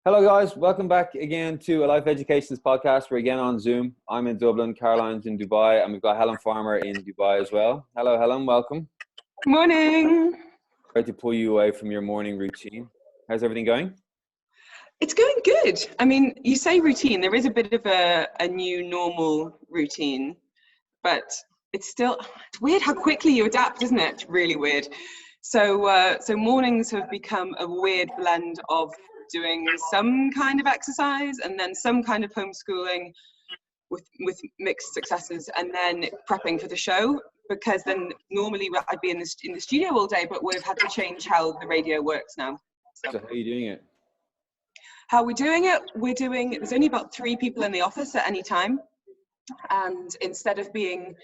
Hello guys, welcome back again to a Life Educations podcast. We're again on Zoom. I'm in Dublin, Caroline's in Dubai, and we've got Helen Farmer in Dubai as well. Hello Helen, welcome. Morning. Great to pull you away from your morning routine. How's everything going? It's going good. I mean, you say routine, there is a bit of a new normal routine, but it's weird how quickly you adapt, isn't it? It's really weird. So mornings have become a weird blend of doing some kind of exercise and then some kind of homeschooling with mixed successes, and then prepping for the show, because then normally I'd be in the studio all day, but we've had to change how the radio works now. So how are you doing it? How we're doing it, there's only about 3 people in the office at any time, and instead of being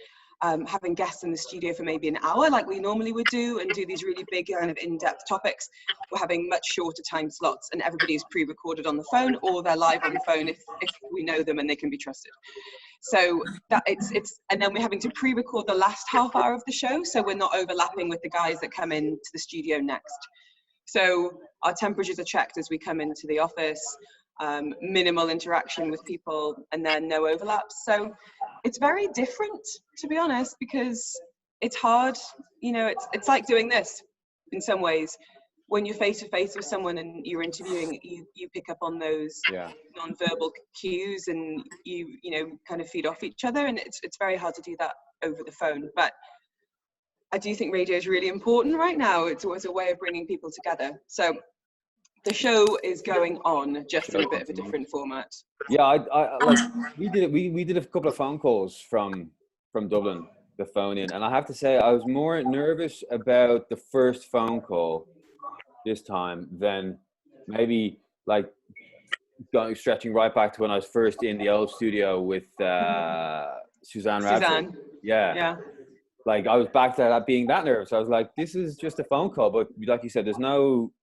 having guests in the studio for maybe an hour like we normally would do and do these really big kind of in-depth topics, we're having much shorter time slots, and everybody's pre-recorded on the phone or they're live on the phone if we know them and they can be trusted. So that and then we're having to pre-record the last half hour of the show, so we're not overlapping with the guys that come into the studio next. So our temperatures are checked as we come into the office, minimal interaction with people, and then no overlaps. So it's very different, to be honest, because it's hard. You know, it's like doing this in some ways. When you're face to face with someone and you're interviewing, you pick up on those non-verbal cues, and you kind of feed off each other, and it's very hard to do that over the phone. But I do think radio is really important right now. It's always a way of bringing people together. So the show is going on, just in a bit of a different format. Yeah, I like we did a couple of phone calls from Dublin, the phone in, and I have to say I was more nervous about the first phone call this time than maybe like stretching right back to when I was first in the old studio with Suzanne Radford. Yeah. Like I was back to that being that nervous. I was like, this is just a phone call, but like you said, there's no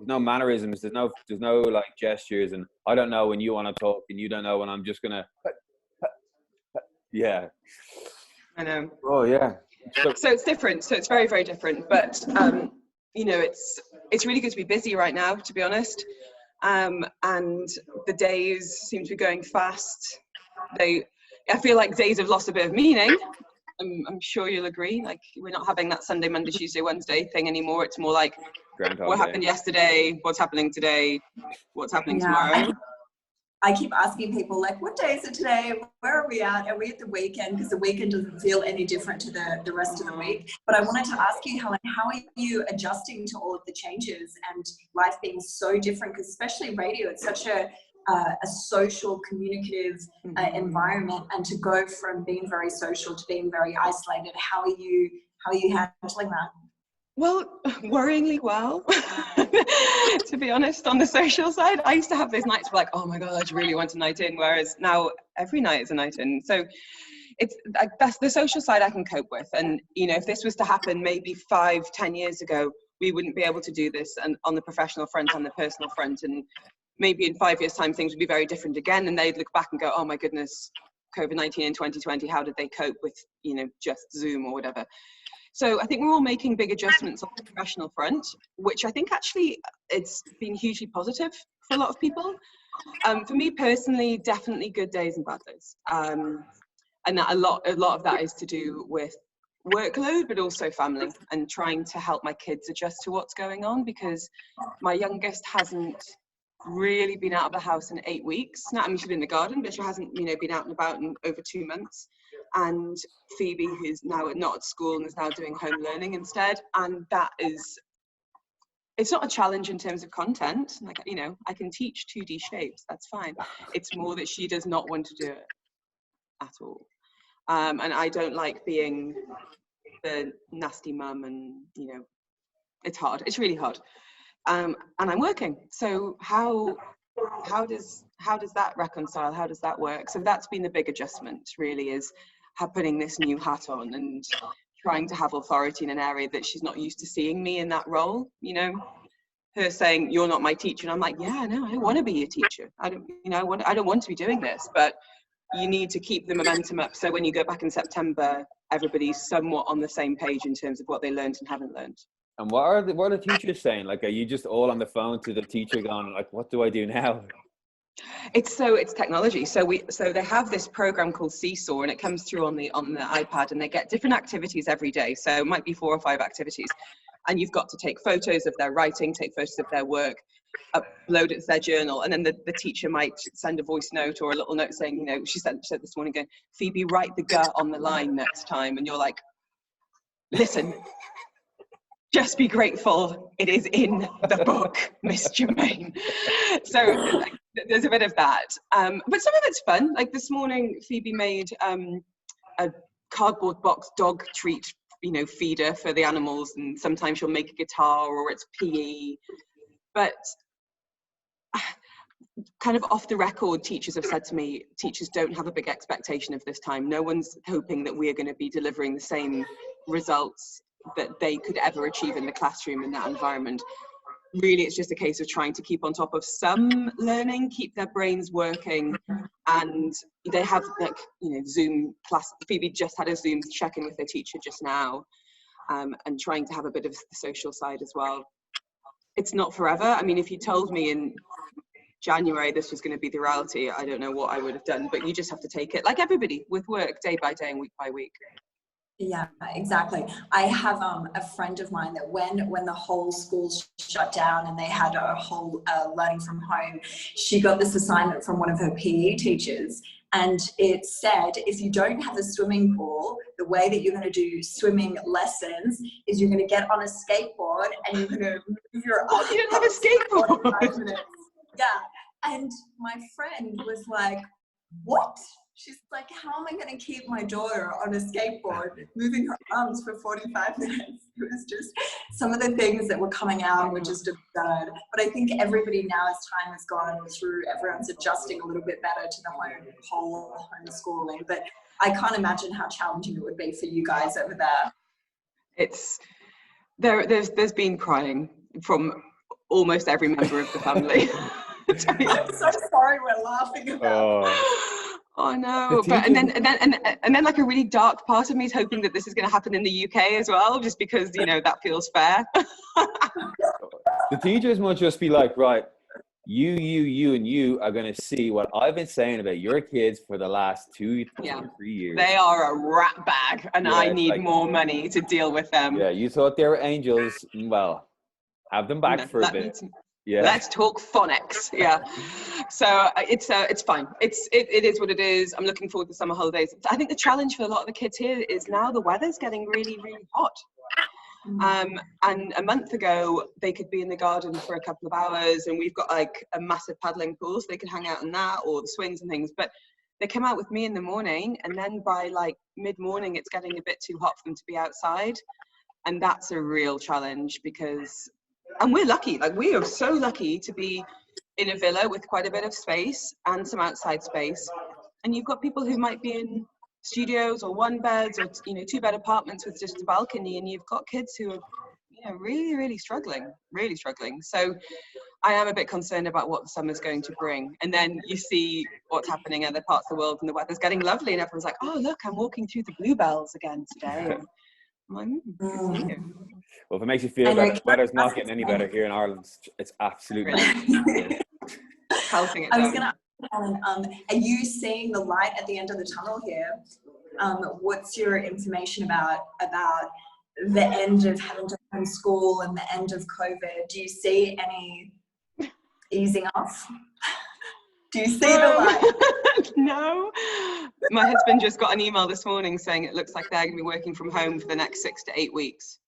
mannerisms, there's no like gestures, and I don't know when you want to talk and you don't know when I'm just gonna yeah. I know. Oh yeah. So it's different. So it's very, very different. But it's really good to be busy right now, to be honest. And the days seem to be going fast. I feel like days have lost a bit of meaning. I'm sure you'll agree. Like, we're not having that Sunday, Monday, Tuesday, Wednesday thing anymore. It's more like what happened yesterday, what's happening today, what's happening tomorrow. I keep asking people, like, what day is it today? Where are we at? Are we at the weekend? Because the weekend doesn't feel any different to the rest of the week. But I wanted to ask you, Helen, how are you adjusting to all of the changes and life being so different? Because especially radio, it's such a social, communicative environment, and to go from being very social to being very isolated, how are you handling that? Well, worryingly well, to be honest. On the social side, I used to have those nights where, like, oh my God, I just really want a night in, whereas now every night is a night in. So it's like, that's the social side I can cope with. And, if this was to happen maybe 5-10 years ago, we wouldn't be able to do this, and on the professional front, on the personal front, and maybe in 5 years' time, things would be very different again, and they'd look back and go, oh my goodness, COVID-19 in 2020, how did they cope with, just Zoom or whatever? So I think we're all making big adjustments on the professional front, which I think actually it's been hugely positive for a lot of people. For me personally, definitely good days and bad days. And that a lot of that is to do with workload, but also family, and trying to help my kids adjust to what's going on, because my youngest hasn't really been out of the house in 8 weeks. Now, I mean, she's been in the garden, but she hasn't, been out and about in over 2 months. And Phoebe, who's now not at school and is now doing home learning instead. And that is, it's not a challenge in terms of content. Like, I can teach 2D shapes, that's fine. It's more that she does not want to do it at all. And I don't like being the nasty mum, and, it's hard. It's really hard. And I'm working. So how does that reconcile? How does that work? So that's been the big adjustment, really, is putting this new hat on and trying to have authority in an area that she's not used to seeing me in that role. Her saying, you're not my teacher. And I'm like, yeah, no, I don't want to be your teacher. I don't want to be doing this, but you need to keep the momentum up. So when you go back in September, everybody's somewhat on the same page in terms of what they learned and haven't learned. And what are the teachers saying? Like, are you just all on the phone to the teacher going like, what do I do now? It's technology. So they have this program called Seesaw, and it comes through on the iPad, and they get different activities every day. So it might be 4 or 5 activities, and you've got to take photos of their writing, take photos of their work, upload it to their journal, and then the teacher might send a voice note or a little note saying, you know, she said this morning, going, Phoebe, write the "g" on the line next time, and you're like, listen. Just be grateful it is in the book, Miss Germaine. So like, there's a bit of that. But some of it's fun. Like this morning, Phoebe made a cardboard box dog treat, you know, feeder for the animals. And sometimes she'll make a guitar or it's PE. But kind of off the record, teachers have said to me, teachers don't have a big expectation of this time. No one's hoping that we're going to be delivering the same results that they could ever achieve in the classroom in that environment. Really, it's just a case of trying to keep on top of some learning, keep their brains working, and they have, like, you know, Zoom class. Phoebe just had a Zoom check-in with their teacher just now, and trying to have a bit of the social side as well. It's not forever. I mean, if you told me in January this was going to be the reality, I don't know what I would have done, but you just have to take it, like everybody, with work, day by day and week by week. Yeah, exactly. I have a friend of mine that when the whole school shut down and they had a whole learning from home, she got this assignment from one of her PE teachers, and it said, if you don't have a swimming pool, the way that you're going to do swimming lessons is you're going to get on a skateboard and you're going to move your arms. You don't have a skateboard. Yeah, and my friend was like, what? She's like, how am I going to keep my daughter on a skateboard moving her arms for 45 minutes? It was just some of the things that were coming out were just absurd. But I think everybody now, as time has gone through, everyone's adjusting a little bit better to the whole homeschooling. But I can't imagine how challenging it would be for you guys over there. It's there's been crying from almost every member of the family. I'm so sorry we're laughing about it. Oh no! But and then like a really dark part of me is hoping that this is going to happen in the UK as well, just because, you know, that feels fair. The teachers must just be like, right, you and you are going to see what I've been saying about your kids for the last 2 or 3 years. They are a rat bag, and I need like, more money to deal with them. Yeah, you thought they were angels. Well, have them back for a bit. Yeah. Let's talk phonics. Yeah. So it's fine. It is what it is. I'm looking forward to summer holidays. I think the challenge for a lot of the kids here is now the weather's getting really, really hot. And a month ago they could be in the garden for a couple of hours, and we've got like a massive paddling pool, so they can hang out in that or the swings and things. But they come out with me in the morning, and then by like mid-morning it's getting a bit too hot for them to be outside, and that's a real challenge because. And we're lucky, like we are so lucky to be in a villa with quite a bit of space and some outside space. And you've got people who might be in studios or 1-beds or, you know, 2-bed apartments with just a balcony, and you've got kids who are, you know, really, really struggling. So I am a bit concerned about what the summer's going to bring. And then you see what's happening in other parts of the world and the weather's getting lovely and everyone's like, oh, look, I'm walking through the bluebells again today. And I'm like, good for you. Well, if it makes you feel better, the weather's not getting any better here in Ireland. It's absolutely. I was going to ask Helen, are you seeing the light at the end of the tunnel here? What's your information about the end of having to homeschool and the end of COVID? Do you see any easing off? Do you see the light? No. My husband just got an email this morning saying it looks like they're going to be working from home for the next 6 to 8 weeks.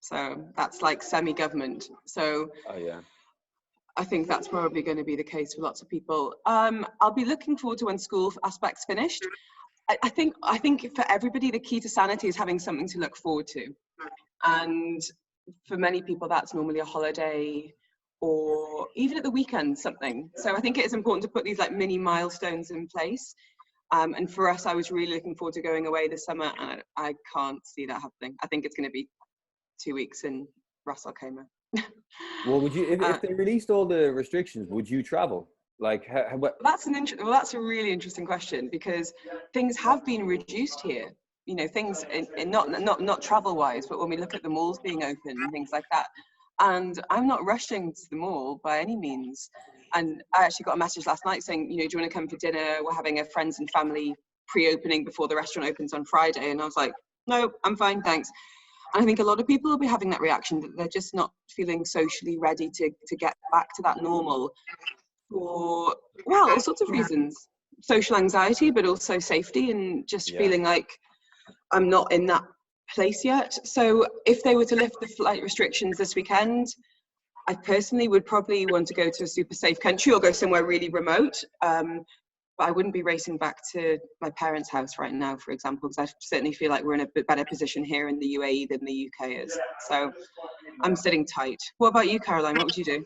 So that's like semi-government. So yeah. I think that's probably going to be the case for lots of people. I'll be looking forward to when school aspect's finished. I think for everybody, the key to sanity is having something to look forward to. And for many people, that's normally a holiday or even at the weekend, something. So I think it is important to put these like mini milestones in place. And for us, I was really looking forward to going away this summer, and I can't see that happening. I think it's going to be 2 weeks in Ras Al Khaimah. Well, would you, if they released all the restrictions, would you travel? Like, that's a really interesting question, because things have been reduced here. you know, things in not travel wise, but when we look at the malls being open and things like that. And I'm not rushing to the mall by any means. And I actually got a message last night saying, you know, do you want to come for dinner? We're having a friends and family pre-opening before the restaurant opens on Friday. And I was like, no, I'm fine, thanks. And I think a lot of people will be having that reaction, that they're just not feeling socially ready to get back to that normal for, well, all sorts of reasons. Social anxiety, but also safety, and just feeling like I'm not in that place yet. So if they were to lift the flight restrictions this weekend, I personally would probably want to go to a super safe country or go somewhere really remote. But I wouldn't be racing back to my parents' house right now, for example, because I certainly feel like we're in a bit better position here in the UAE than the UK is. So I'm sitting tight. What about you, Caroline? What would you do?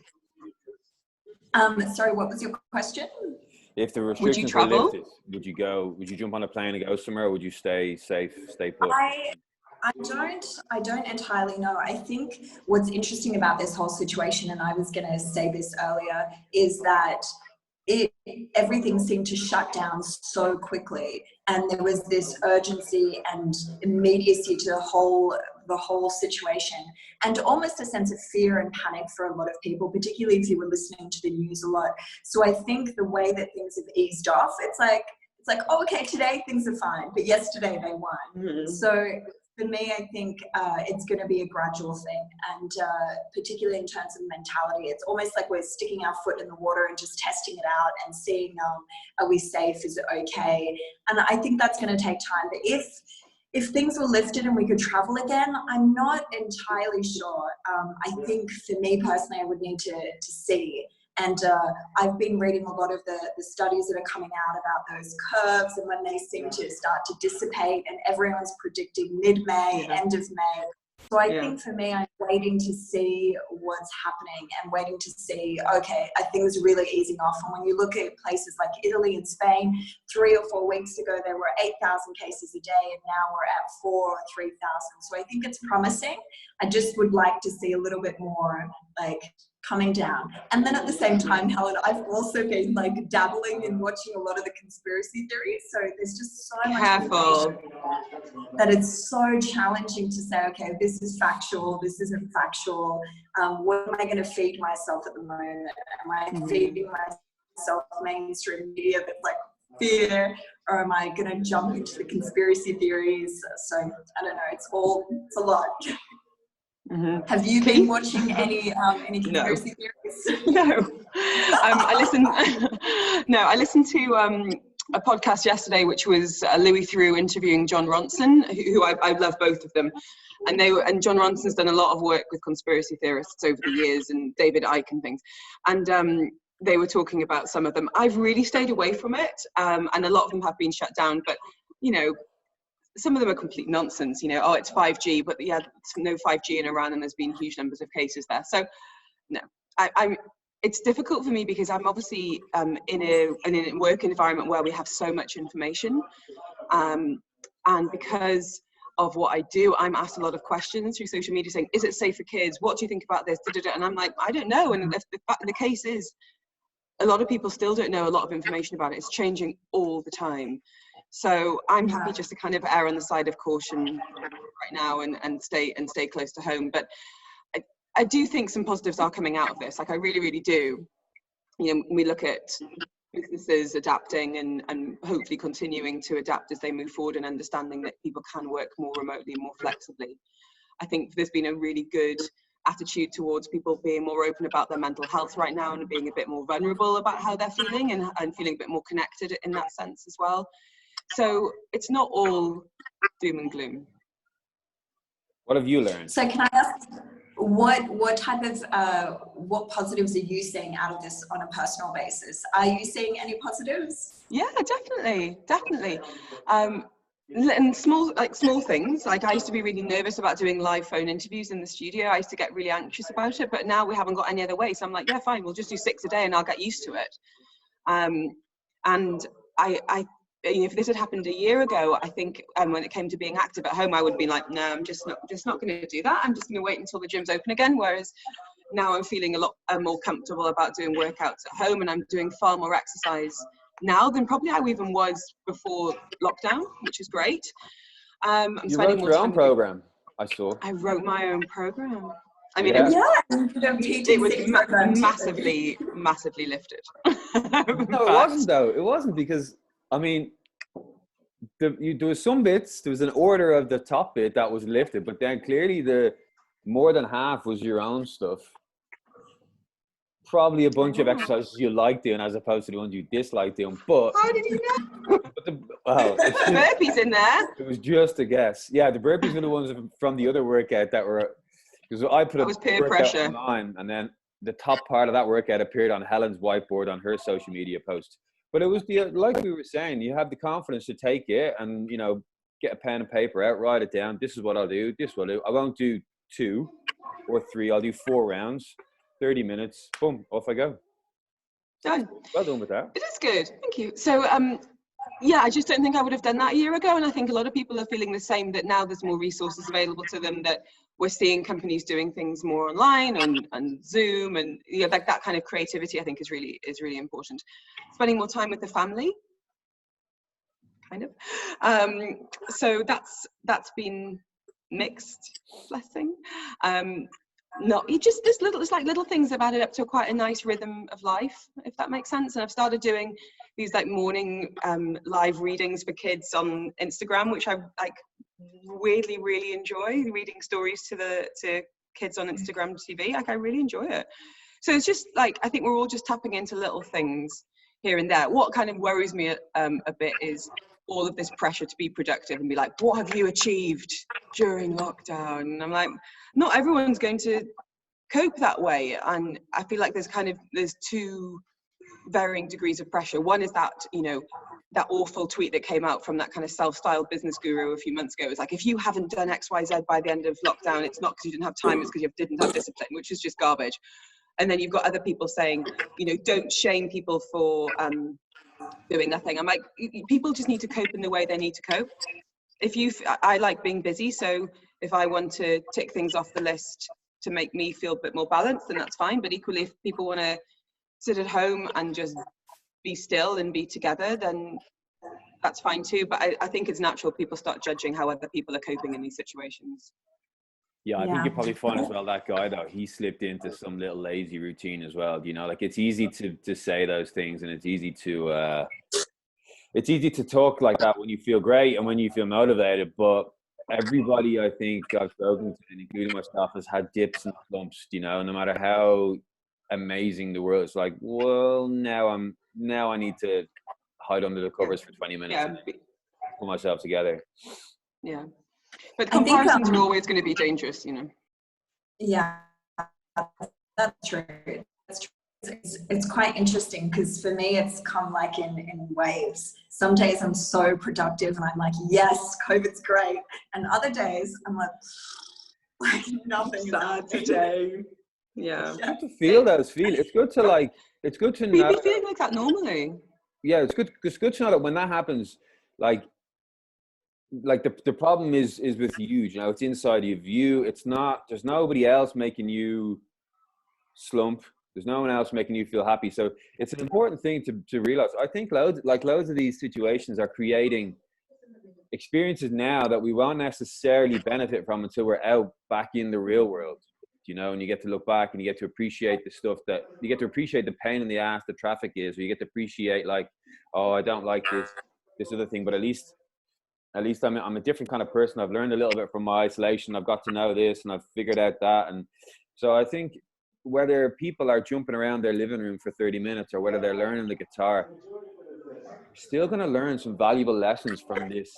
Sorry, what was your question? If the restrictions were lifted, would you go? Would you jump on a plane and go somewhere, or would you stay safe, stay put? I don't entirely know. I think what's interesting about this whole situation, and I was going to say this earlier, is that everything seemed to shut down so quickly, and there was this urgency and immediacy to the whole situation, and almost a sense of fear and panic for a lot of people, particularly if you were listening to the news a lot. So I think the way that things have eased off, it's like, oh, okay, today things are fine, but yesterday they weren't. Mm-hmm. So for me, I think it's going to be a gradual thing, and particularly in terms of mentality, it's almost like we're sticking our foot in the water and just testing it out and seeing, are we safe? Is it okay? And I think that's going to take time. But if things were lifted and we could travel again, I'm not entirely sure. I think for me personally, I would need to see. And I've been reading a lot of the studies that are coming out about those curves and when they seem to start to dissipate, and everyone's predicting mid-May, end of May. So I think for me, I'm waiting to see what's happening and waiting to see, okay, are things really easing off? And when you look at places like Italy and Spain, 3 or 4 weeks ago, there were 8,000 cases a day, and now we're at 4,000 or 3,000. So I think it's promising. I just would like to see a little bit more like coming down. And then at the same time, Helen, I've also been like dabbling in watching a lot of the conspiracy theories. So there's just so much information that it's so challenging to say, okay, this is factual, this isn't factual. What am I going to feed myself at the moment? Am I feeding myself mainstream media that's like fear, or am I going to jump into the conspiracy theories? So I don't know, it's a lot. Mm-hmm. Have you been watching any conspiracy theories? No. I listened to a podcast yesterday, which was Louis Theroux interviewing John Ronson, who I love both of them, and John Ronson's done a lot of work with conspiracy theorists over the years, and David Icke and things, and they were talking about some of them. I've really stayed away from it, and a lot of them have been shut down, but you know, some of them are complete nonsense, you know, oh, it's 5G, but yeah, no 5G in Iran and there's been huge numbers of cases there. So no, it's difficult for me because I'm obviously in a work environment where we have so much information. And because of what I do, I'm asked a lot of questions through social media saying, is it safe for kids? What do you think about this? And I'm like, I don't know. And the case is, a lot of people still don't know a lot of information about it. It's changing all the time. So I'm happy just to kind of err on the side of caution right now and stay close to home. But I do think some positives are coming out of this. Like I really, really do. You know, we look at businesses adapting and hopefully continuing to adapt as they move forward, and understanding that people can work more remotely and more flexibly. I think there's been a really good attitude towards people being more open about their mental health right now and being a bit more vulnerable about how they're feeling and feeling a bit more connected in that sense as well. So it's not all doom and gloom. What have you learned? So can I ask, what type of, what positives are you seeing out of this on a personal basis? Are you seeing any positives? Yeah, definitely. And small things, like I used to be really nervous about doing live phone interviews in the studio. I used to get really anxious about it, but now we haven't got any other way. So I'm like, yeah, fine, we'll just do 6 a day and I'll get used to it. And if this had happened a year ago, I think when it came to being active at home, I would be like, no, I'm just not going to do that. I'm just going to wait until the gym's open again. Whereas now I'm feeling a lot more comfortable about doing workouts at home, and I'm doing far more exercise now than probably I even was before lockdown, which is great. I'm You spending wrote more your time own with program, I saw. I wrote my own program. I mean, Yeah. it was massively lifted. No, it wasn't though. It wasn't because, I mean, there was some bits, there was an order of the top bit that was lifted, but then clearly the more than half was your own stuff. Probably a bunch of exercises you like doing as opposed to the ones you dislike doing. But how did you know? burpees in there. It was just a guess. Yeah, the burpees were the ones from the other workout that were, because I put a peer workout pressure online, and then the top part of that workout appeared on Helen's whiteboard on her social media post. But it was like we were saying, you have the confidence to take it and, you know, get a pen and paper out, write it down. This is what I'll do. This is what I'll do. I won't do 2 or 3. I'll do 4 rounds, 30 minutes. Boom, off I go. Done. Well done with that. It is good. Thank you. So, yeah, I just don't think I would have done that a year ago. And I think a lot of people are feeling the same, that now there's more resources available to them, that we're seeing companies doing things more online and Zoom, and you know, like that kind of creativity, I think is really important. Spending more time with the family, kind of. So that's been mixed blessing. No, it's like little things have added up to quite a nice rhythm of life, if that makes sense. And I've started doing these like morning live readings for kids on Instagram, which I like weirdly really enjoy, reading stories to kids on Instagram TV. Like I really enjoy it. So it's just like, I think we're all just tapping into little things here and there. What kind of worries me a bit is all of this pressure to be productive and be like, what have you achieved during lockdown? And I'm like, not everyone's going to cope that way. And I feel like there's 2 varying degrees of pressure. One is that, you know, that awful tweet that came out from that kind of self-styled business guru a few months ago. It was like, if you haven't done XYZ by the end of lockdown, it's not because you didn't have time, it's because you didn't have discipline, which is just garbage. And then you've got other people saying, you know, don't shame people for doing nothing. I'm like, people just need to cope in the way they need to cope. I like being busy, so if I want to tick things off the list to make me feel a bit more balanced, then that's fine. But equally, if people want to sit at home and just be still and be together, then that's fine too. But I think it's natural people start judging how other people are coping in these situations. Yeah, I think you probably find as well, that guy though, he slipped into some little lazy routine as well. You know, like it's easy to say those things, and it's easy to talk like that when you feel great and when you feel motivated. But everybody I think I've spoken to, including myself, has had dips and slumps. You know, no matter how amazing the world, it's like, well, now I need to hide under the covers for 20 minutes and pull myself together. Yeah. But comparisons are always going to be dangerous, you know. Yeah, that's true. It's quite interesting because for me, it's come like in waves. Some days I'm so productive and I'm like, yes, COVID's great. And other days I'm like nothing sad today. Yeah. It's good to feel those feelings. It's good to know. Be feeling like that normally. Yeah, it's good to know that when that happens, like the problem is with you know, it's inside of you. It's not, there's nobody else making you slump. There's no one else making you feel happy. So it's an important thing to realize. I think loads of these situations are creating experiences now that we won't necessarily benefit from until we're out back in the real world, you know, and you get to look back and you get to appreciate the stuff that you get to appreciate, the pain in the ass the traffic is, or you get to appreciate like, oh, I don't like this other thing, but at least I'm a different kind of person. I've learned a little bit from my isolation. I've got to know this and I've figured out that. And so I think whether people are jumping around their living room for 30 minutes or whether they're learning the guitar, you're still going to learn some valuable lessons from this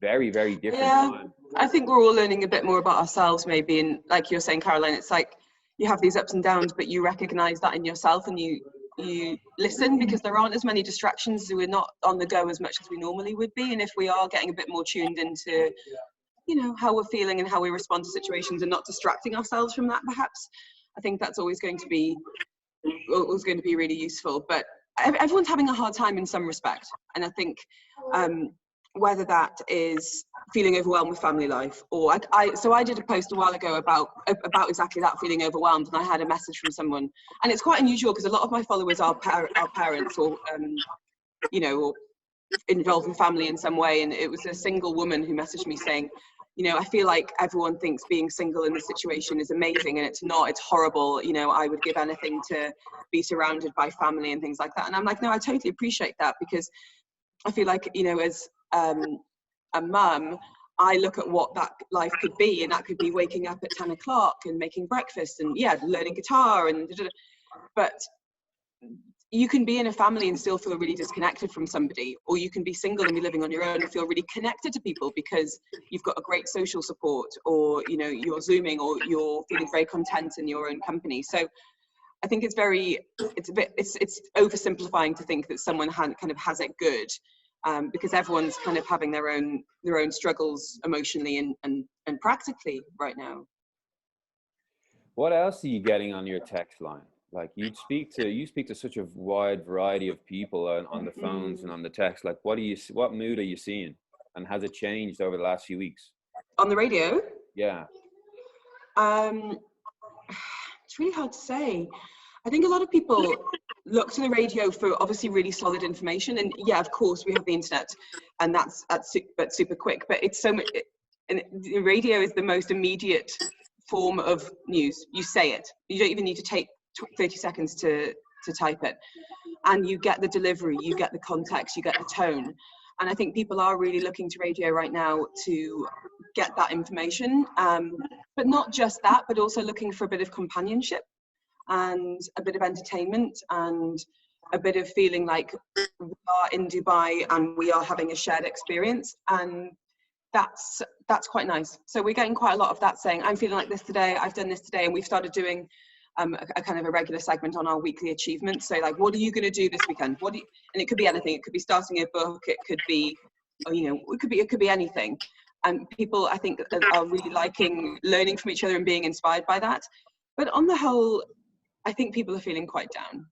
very, very different time. I think we're all learning a bit more about ourselves maybe. And like you're saying, Caroline, it's like you have these ups and downs, but you recognize that in yourself and you listen, because there aren't as many distractions. We're not on the go as much as we normally would be. And if we are getting a bit more tuned into, you know, how we're feeling and how we respond to situations and not distracting ourselves from that, perhaps, I think that's always going to be really useful. But everyone's having a hard time in some respect. And I think whether that is feeling overwhelmed with family life, or I did a post a while ago about exactly that, feeling overwhelmed, and I had a message from someone, and it's quite unusual because a lot of my followers are parents or you know, or involved in family in some way. And it was a single woman who messaged me saying, you know, I feel like everyone thinks being single in this situation is amazing, and it's not, it's horrible. You know, I would give anything to be surrounded by family and things like that. And I'm like, no, I totally appreciate that, because I feel like, you know, as a mum, I look at what that life could be, and that could be waking up at 10 o'clock and making breakfast and learning guitar but you can be in a family and still feel really disconnected from somebody, or you can be single and be living on your own and feel really connected to people because you've got a great social support, or, you know, you're Zooming, or you're feeling very content in your own company. So I think it's oversimplifying to think that someone kind of has it good, because everyone's kind of having their own struggles emotionally and practically right now. What else are you getting on your text line? Like, you speak to such a wide variety of people on the phones and on the text. Like, what mood are you seeing, and has it changed over the last few weeks? On the radio? Yeah. It's really hard to say. I think a lot of people look to the radio for obviously really solid information, and yeah, of course we have the internet, and that's super quick. But it's so much, and the radio is the most immediate form of news. You say it. You don't even need to take 30 seconds to type it, and you get the delivery, you get the context, you get the tone. And I think people are really looking to radio right now to get that information, but not just that, but also looking for a bit of companionship and a bit of entertainment and a bit of feeling like we are in Dubai and we are having a shared experience. And that's quite nice. So we're getting quite a lot of that, saying, I'm feeling like this today, I've done this today. And we've started doing a kind of a regular segment on our weekly achievements. So like, what are you going to do this weekend? And it could be anything. It could be starting a book. It could be, you know, it could be anything. And people, I think, are really liking learning from each other and being inspired by that. But on the whole, I think people are feeling quite down,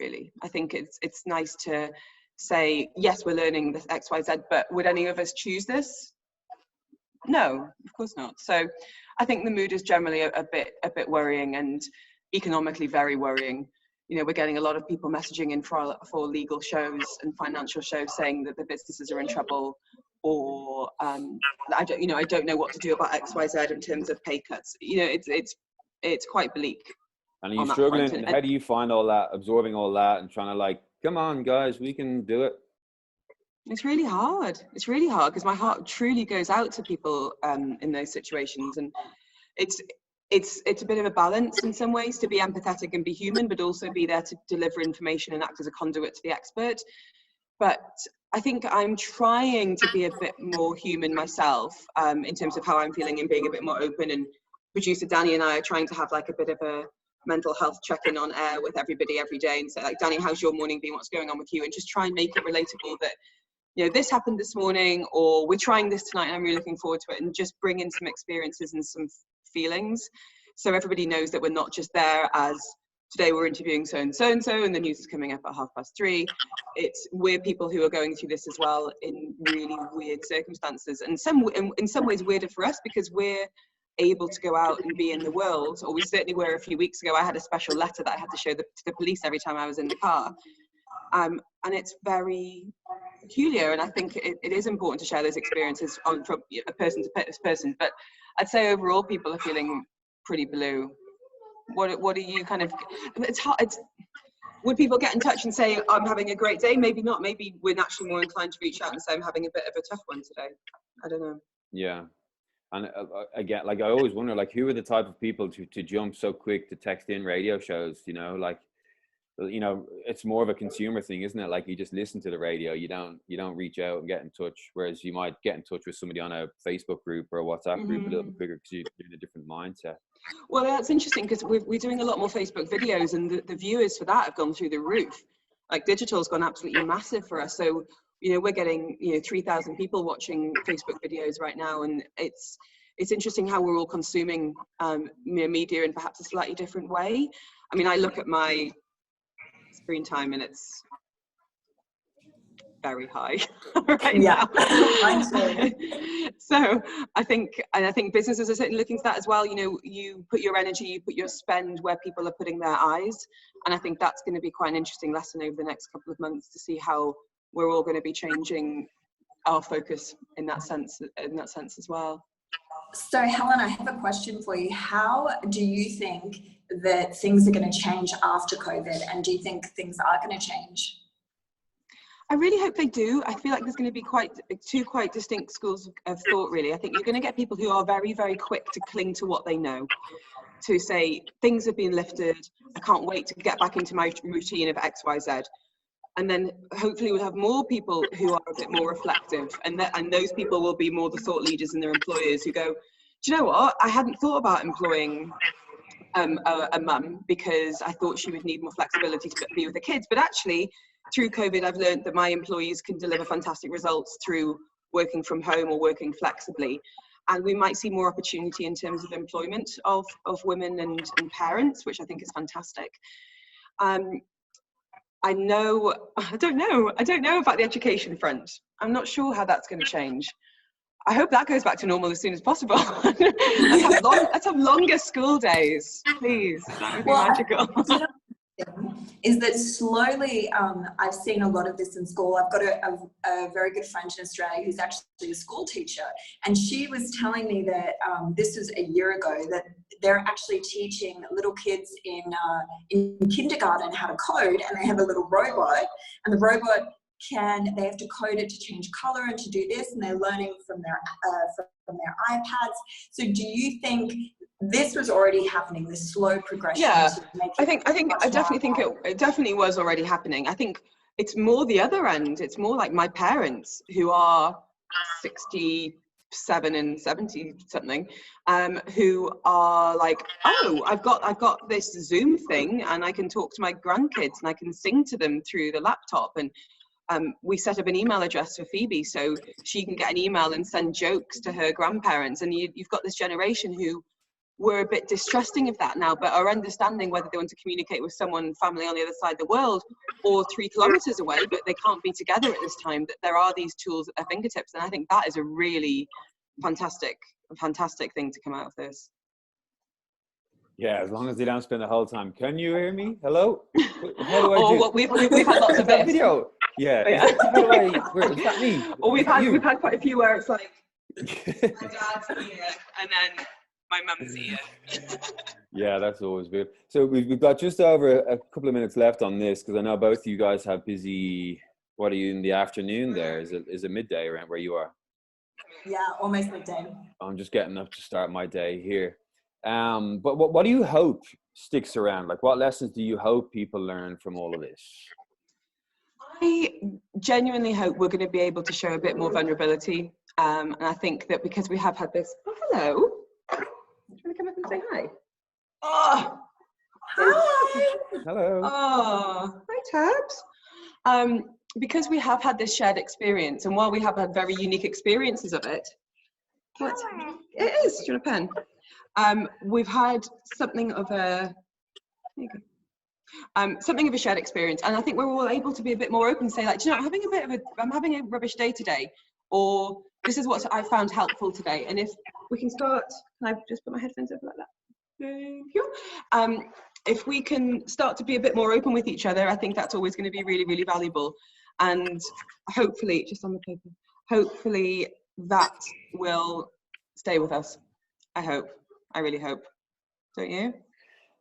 really. I think it's nice to say, yes, we're learning this X, Y, Z, but would any of us choose this? No, of course not. So I think the mood is generally a bit worrying, and economically very worrying. You know, we're getting a lot of people messaging in for legal shows and financial shows saying that their businesses are in trouble, or I don't know what to do about X, Y, Z in terms of pay cuts. You know, it's quite bleak. And are you struggling? How do you find all that, absorbing all that, and trying to, like, come on, guys, we can do it? It's really hard. It's really hard, because my heart truly goes out to people in those situations, and it's a bit of a balance in some ways, to be empathetic and be human, but also be there to deliver information and act as a conduit to the expert. But I think I'm trying to be a bit more human myself, in terms of how I'm feeling, and being a bit more open. And producer Danny and I are trying to have like a bit of a mental health check-in on air with everybody every day, and say, like, Danny, how's your morning been? What's going on with you? And just try and make it relatable, that, you know, this happened this morning, or we're trying this tonight and I'm really looking forward to it, and just bring in some experiences and some feelings, so everybody knows that we're not just there as, today we're interviewing so and so and the news is coming up at 3:30. We're people who are going through this as well, in really weird circumstances, and in some ways weirder for us, because we're able to go out and be in the world, or we certainly were a few weeks ago. I had a special letter that I had to show to the police every time I was in the car. And it's very peculiar, and I think it is important to share those experiences from a person to person. But I'd say overall people are feeling pretty blue. What are you kind of, it's hard, would people get in touch and say, I'm having a great day? Maybe not. Maybe we're naturally more inclined to reach out and say, I'm having a bit of a tough one today. I don't know. Yeah. And again, like, I always wonder, like, who are the type of people to jump so quick to text in radio shows, you know? Like, you know, it's more of a consumer thing, isn't it? Like, you just listen to the radio, you don't reach out and get in touch, whereas you might get in touch with somebody on a Facebook group or a WhatsApp group a little bit quicker, because you're in a different mindset. Well, that's interesting, because we're doing a lot more Facebook videos, and the viewers for that have gone through the roof. Like, digital's gone absolutely massive for us. So, you know, we're getting, 3,000 people watching Facebook videos right now, and it's interesting how we're all consuming media in perhaps a slightly different way. I mean, I look at my screen time and it's very high right now. So I think businesses are certainly looking to that as well. You know, you put your energy, you put your spend where people are putting their eyes, and I think that's going to be quite an interesting lesson over the next couple of months, to see how we're all going to be changing our focus in that sense as well. So Helen, I have a question for you. How do you think that things are going to change after COVID, and do you think things are going to change? I really hope they do. I feel like there's going to be two quite distinct schools of thought, really. I think you're going to get people who are very, very quick to cling to what they know, to say things have been lifted, I can't wait to get back into my routine of X, Y, Z. And then hopefully we'll have more people who are a bit more reflective, and those people will be more the thought leaders and their employers who go, do you know what, I hadn't thought about employing a mum because I thought she would need more flexibility to be with the kids, but actually through COVID I've learned that my employees can deliver fantastic results through working from home or working flexibly, and we might see more opportunity in terms of employment of women and parents, which I think is fantastic. I don't know about the education front. I'm not sure how that's going to change. I hope that goes back to normal as soon as possible. let's have longer school days, please. That would be magical. Is that slowly, I've seen a lot of this in school. I've got a very good friend in Australia who's actually a school teacher, and she was telling me that this was a year ago, that they're actually teaching little kids in kindergarten how to code, and they have a little robot, and the robot they have to code it to change color and to do this, and they're learning from their iPads. So do you think this was already happening, this slow progression? Yeah, I definitely think it definitely was already happening. I think it's more the other end. It's more like my parents, who are 67 and 70 something, who are like, oh, I've got this Zoom thing, and I can talk to my grandkids and I can sing to them through the laptop. And we set up an email address for Phoebe so she can get an email and send jokes to her grandparents. And you've got this generation who were a bit distrusting of that now, but are understanding whether they want to communicate with someone, family on the other side of the world or 3 kilometers away, but they can't be together at this time, that there are these tools at their fingertips. And I think that is a really fantastic thing to come out of this. Yeah, as long as they don't spend the whole time. Can you hear me? Hello? How do I do? Well, we've had lots of this. Video. Yeah. Oh, yeah. Is that me? Or we've had quite a few where it's like my dad's here and then my mum's here. Yeah, that's always weird. So we've got just over a couple of minutes left on this, because I know both of you guys have busy. What are you in the afternoon there? Is it midday around where you are? Yeah, almost midday. I'm just getting up to start my day here. But what do you hope sticks around? Like, what lessons do you hope people learn from all of this? I genuinely hope we're going to be able to show a bit more vulnerability. And I think that because we have had this, hello. Do you want to come up and say hi? Oh, hi. Hello. Oh, hi, Tabs. Because we have had this shared experience, and while we have had very unique experiences of it, it is. Do you want a pen? We've had something of a. There you go. Something of a shared experience, and I think we're all able to be a bit more open. Say, like, do you know, I'm having a rubbish day today, or this is what I found helpful today. And if we can start, can I just put my headphones over like that? Thank you. If we can start to be a bit more open with each other, I think that's always going to be really, really valuable. And hopefully, just on the paper, hopefully that will stay with us. I hope. I really hope. Don't you?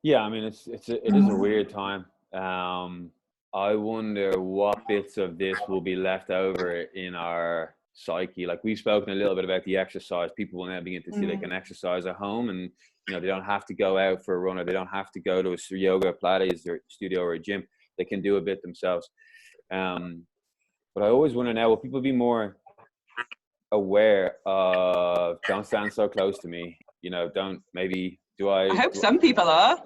Yeah, I mean, it is a weird time. I wonder what bits of this will be left over in our psyche. Like, we've spoken a little bit about the exercise. People will now begin to see they can exercise at home, and they don't have to go out for a run, or they don't have to go to a yoga, Pilates, or studio, or a gym. They can do a bit themselves. But I always wonder now, will people be more aware of, don't stand so close to me, don't, maybe, I hope some people are.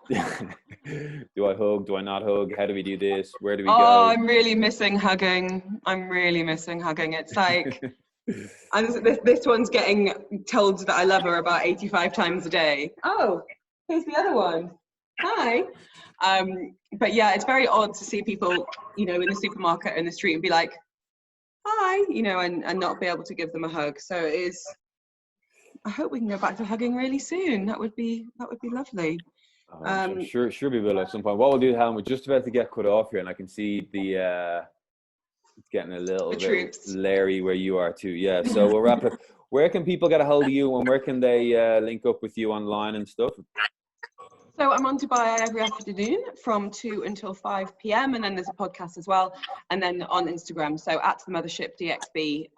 Do I hug? Do I not hug? How do we do this? Where do we go? Oh, I'm really missing hugging. It's like, and this one's getting told that I love her about 85 times a day. Oh, here's the other one. Hi. But yeah, it's very odd to see people, in the supermarket or in the street and be like, hi, and not be able to give them a hug. So it is. I hope we can go back to hugging really soon. That would be lovely. Sure we will at some point. What we'll do, Helen, we're just about to get cut off here, and I can see the It's getting a little The bit troops. Larry where you are too. Yeah. So we'll wrap it. Where can people get a hold of you, and where can they link up with you online and stuff? So I'm on Dubai every afternoon from 2 until 5 p.m. And then there's a podcast as well. And then on Instagram. So at the Mothership DXB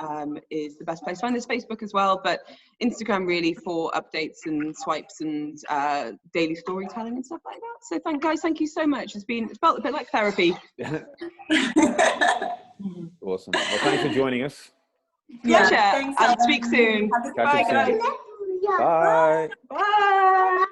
is the best place. Find this Facebook as well, but Instagram really for updates and swipes and daily storytelling and stuff like that. So thank you so much. It felt a bit like therapy. Awesome. Well, thanks for joining us. Pleasure. Yeah, thanks, I'll Helen. speak soon. Catch Bye, up soon. guys. Bye. Bye.